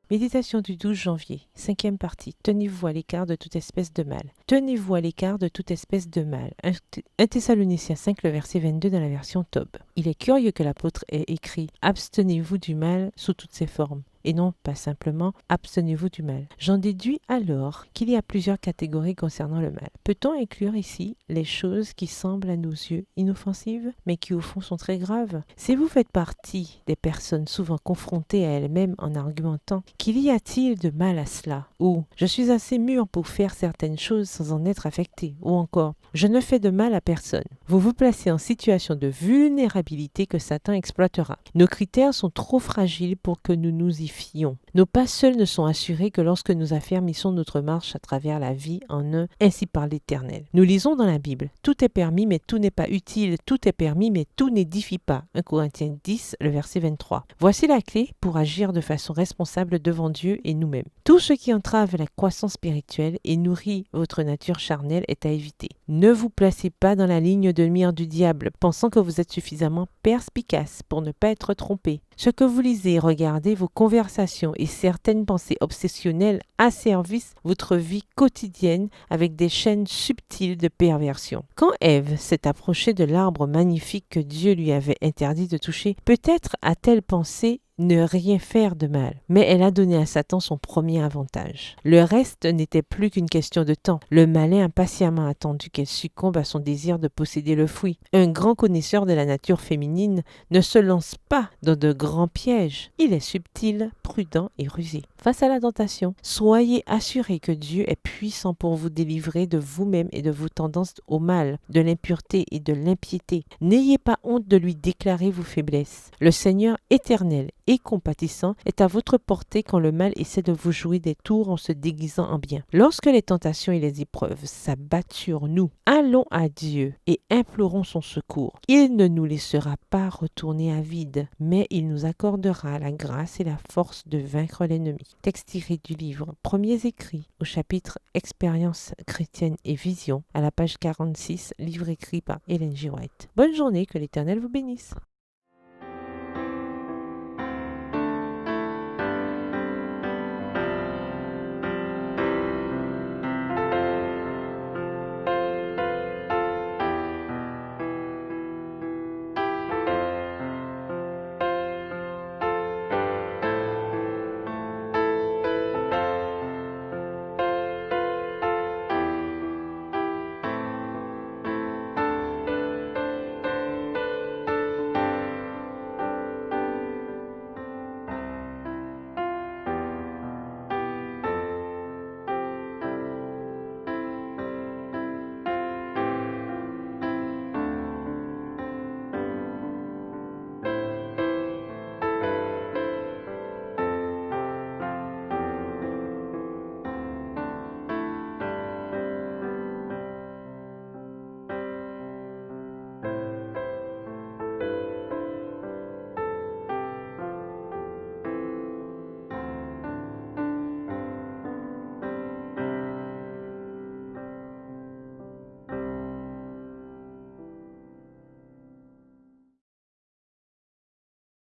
Méditation du 12 janvier, 5e partie. Tenez-vous à l'écart de toute espèce de mal. Tenez-vous à l'écart de toute espèce de mal. 1 Thessaloniciens 5, le verset 22 dans la version Tob. Il est curieux que l'apôtre ait écrit « Abstenez-vous du mal sous toutes ses formes » et non pas simplement « Abstenez-vous du mal ». J'en déduis alors qu'il y a plusieurs catégories concernant le mal. Peut-on inclure ici les choses qui semblent à nos yeux inoffensives, mais qui au fond sont très graves? Si vous faites partie des personnes souvent confrontées à elles-mêmes en argumentant « Qu'il y a-t-il de mal à cela ?» ou « Je suis assez mûr pour faire certaines choses sans en être affecté » ou encore « Je ne fais de mal à personne », vous vous placez en situation de vulnérabilité que Satan exploitera. Nos critères sont trop fragiles pour que nous nous y fions. Nos pas seuls ne sont assurés que lorsque nous affermissons notre marche à travers la vie en un, ainsi par l'Éternel. Nous lisons dans la Bible, tout est permis mais tout n'est pas utile, tout est permis mais tout n'édifie pas. 1 Corinthiens 10, le verset 23. Voici la clé pour agir de façon responsable devant Dieu et nous-mêmes. Tout ce qui entrave la croissance spirituelle et nourrit votre nature charnelle est à éviter. Ne vous placez pas dans la ligne de mire du diable, pensant que vous êtes suffisamment perspicace pour ne pas être trompé. Ce que vous lisez, regardez, vos conversations et certaines pensées obsessionnelles asservissent votre vie quotidienne avec des chaînes subtiles de perversion. Quand Ève s'est approchée de l'arbre magnifique que Dieu lui avait interdit de toucher, peut-être a-t-elle pensé ne rien faire de mal. Mais elle a donné à Satan son premier avantage. Le reste n'était plus qu'une question de temps. Le malin a patiemment attendu qu'elle succombe à son désir de posséder le fruit. Un grand connaisseur de la nature féminine ne se lance pas dans de grands pièges. Il est subtil, prudent et rusé. Face à la tentation, soyez assurés que Dieu est puissant pour vous délivrer de vous-même et de vos tendances au mal, de l'impureté et de l'impiété. N'ayez pas honte de lui déclarer vos faiblesses. Le Seigneur éternel et compatissant est à votre portée quand le mal essaie de vous jouer des tours en se déguisant en bien. Lorsque les tentations et les épreuves s'abattent sur nous, allons à Dieu et implorons son secours. Il ne nous laissera pas retourner à vide, mais il nous accordera la grâce et la force de vaincre l'ennemi. Texte tiré du livre Premiers écrits au chapitre Expérience chrétienne et vision à la page 46, livre écrit par Ellen G. White. Bonne journée, que l'Éternel vous bénisse.